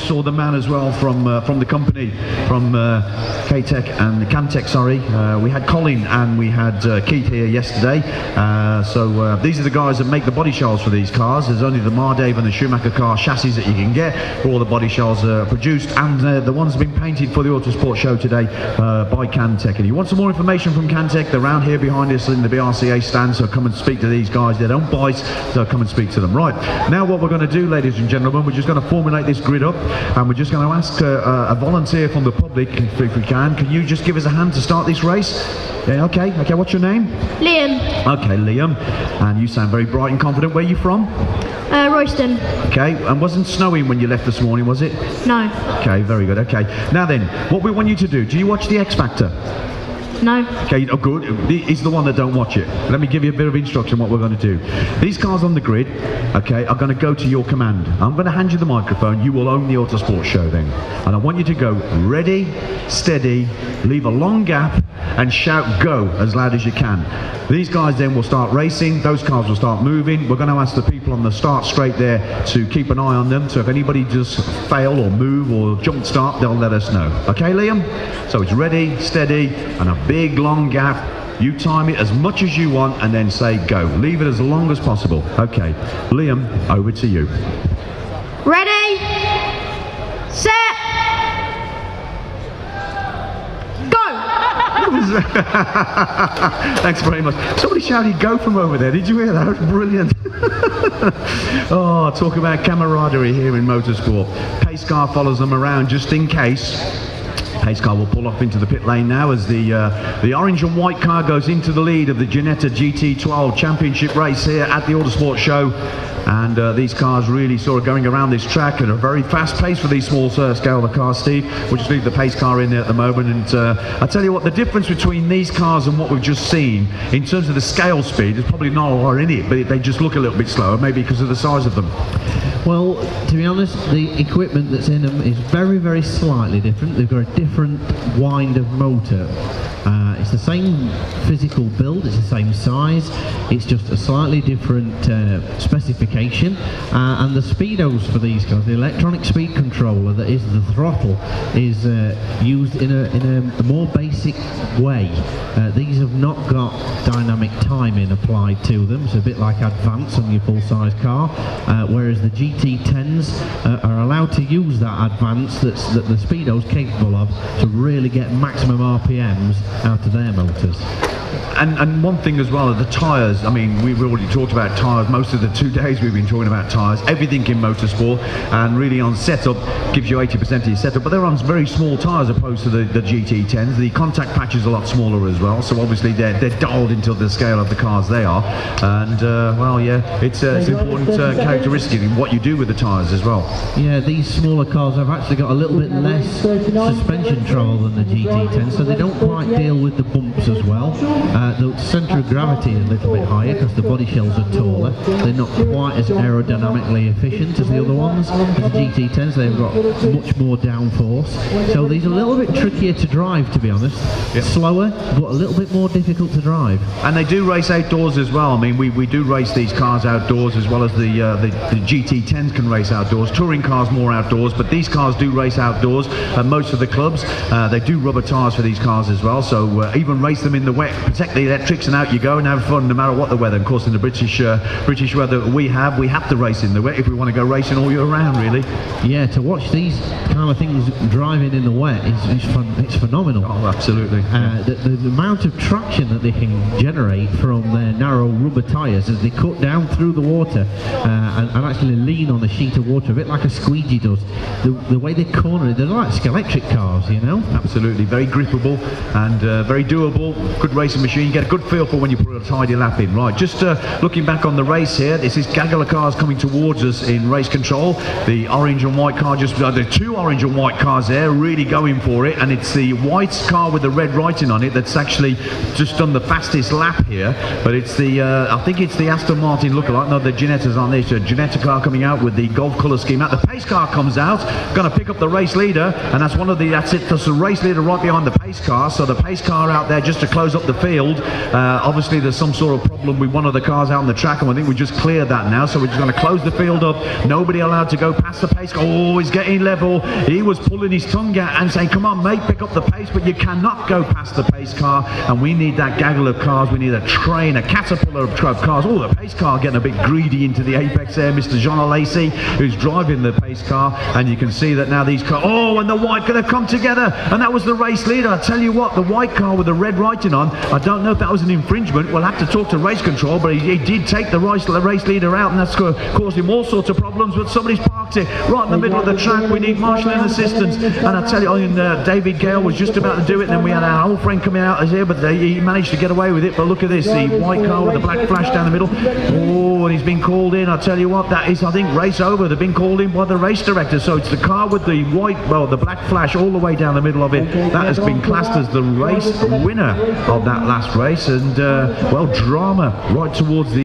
just saw the man as well from the company, from K-Tech and Camtech, sorry. We had Colin and we had Keith here yesterday. So these are the guys that make the body shells for these cars. There's only the Mardave and the Schumacher car chassis that you can get. All the body shells are produced, and the ones have been painted for the Autosport show today by Camtech. And if you want some more information from Camtech, they're around here behind us in the BRCA stand, so come and speak to these guys. They don't bite, so come and speak to them. Right, now what we're going to do, ladies and gentlemen, we're just going to formulate this grid up, and we're just going to ask a volunteer from the public, if we can. Can you just give us a hand to start this race? Yeah, okay, what's your name? Liam. Okay, Liam, and you sound very bright and confident. Where are you from? Royston. Okay, and wasn't snowing when you left this morning, was it? No. Okay, very good. Okay, now then, what we want you to do you watch the X Factor? No. Okay, oh good. He's the one that don't watch it. Let me give you a bit of instruction what we're going to do. These cars on the grid, okay, are going to go to your command. I'm going to hand you the microphone. You will own the Autosport show then. And I want you to go ready, steady, leave a long gap, and shout go as loud as you can. These guys then will start racing. Those cars will start moving. We're going to ask the people on the start straight there to keep an eye on them. So if anybody just fail or move or jump start, they'll let us know. Okay, Liam? So it's ready, steady, and a big long gap. You time it as much as you want and then say go. Leave it as long as possible. Okay, Liam, over to you. Ready, set, go! Thanks very much. Somebody shouted go from over there. Did you hear that? That was brilliant. Oh, talk about camaraderie here in motorsport. Pace car follows them around just in case. Pace car will pull off into the pit lane now as the orange and white car goes into the lead of the GT12 championship race here at the Autosport show. And these cars really sort of going around this track at a very fast pace for these small scale of cars, Steve. We'll just leave the pace car in there at the moment. And I tell you what, the difference between these cars and what we've just seen in terms of the scale speed, there's probably not a lot in it, but they just look a little bit slower, maybe because of the size of them. Well, to be honest, the equipment that's in them is very, very slightly different. They've got a different wind of motor. It's the same physical build, it's the same size, it's just a slightly different specification. And the speedos for these cars, the electronic speed controller that is the throttle, is used in a more basic way. These have not got dynamic timing applied to them. It's a bit like Advance on your full-size car, whereas the GT10s are allowed to use that Advance that the speedo's capable of to really get maximum RPMs out of their motors. And one thing as well are the tyres. I mean, we've already talked about tyres. Most of the 2 days we've been talking about tyres. Everything in motorsport, and really on setup gives you 80% of your setup. But they're on very small tyres opposed to the GT10s. The contact patch is a lot smaller as well. So obviously they're dialed into the scale of the cars they are. And well, yeah, it's important characteristic in what you do with the tyres as well. Yeah, these smaller cars have actually got a little bit less suspension travel than the GT10, so they don't quite deal with the bumps as well. The centre of gravity is a little bit higher because the body shells are taller. They're not quite as aerodynamically efficient as the other ones. The GT10s, they've got much more downforce. So these are a little bit trickier to drive, to be honest. Yep. Slower, but a little bit more difficult to drive. And they do race outdoors as well. I mean, we do race these cars outdoors as well as the GT10s can race outdoors. Touring cars more outdoors, but these cars do race outdoors. Most of the clubs, they do rubber tyres for these cars as well. So even race them in the wet, protect the electrics, and out you go and have fun no matter what the weather. Of course, in the British weather we have to race in the wet if we want to go racing all year round, really. Yeah, to watch these kind of things driving in the wet is fun. It's phenomenal. Oh, absolutely. The amount of traction that they can generate from their narrow rubber tyres as they cut down through the water and actually lean on a sheet of water, a bit like a squeegee does. The way they corner it, they're like electric cars, you know? Absolutely, very grippable and very doable. Good racing machine. You get a good feel for when you put a tidy lap in. Right, just looking back on the race here, this is gaggle of cars coming towards us in race control. The orange and white car, just the two orange and white cars there really going for it, and it's the white car with the red writing on it that's actually just done the fastest lap here. But it's the I think it's the Aston Martin lookalike. No, the Ginetta's on this. A Ginetta car coming out with the Golf colour scheme out. The pace car comes out, going to pick up the race leader, and that's the race leader right behind the pace car. So the pace pace car out there just to close up the field. Obviously there's some sort of problem with one of the cars out on the track, and I think we just cleared that now, so we're just going to close the field up. Nobody allowed to go past the pace car. Oh, he's getting level. He was pulling his tongue out and saying, come on mate, pick up the pace, but you cannot go past the pace car, and we need that gaggle of cars. We need a train, a caterpillar of cars. Oh, the pace car getting a bit greedy into the apex there. Mr. Jean Alesi, who's driving the pace car, and you can see that now these cars, oh, and the white going to come together, and that was the race leader. I tell you what, the white car with the red writing on, I don't know if that was an infringement. We'll have to talk to race control, but he did take the race leader out, and that's caused him all sorts of problems. But somebody's parked it right in the middle of the track. We need marshalling assistance, and I tell you, David Gale was just about to do it, and then we had our old friend coming out here, but he managed to get away with it. But look at this, the white car with the black flash down the middle. Oh, and he's been called in. I tell you what, that is, I think, race over. They've been called in by the race director. So it's the car with the white, well, the black flash all the way down the middle of it. That has been classed as the race winner of that last race, and well, drama right towards the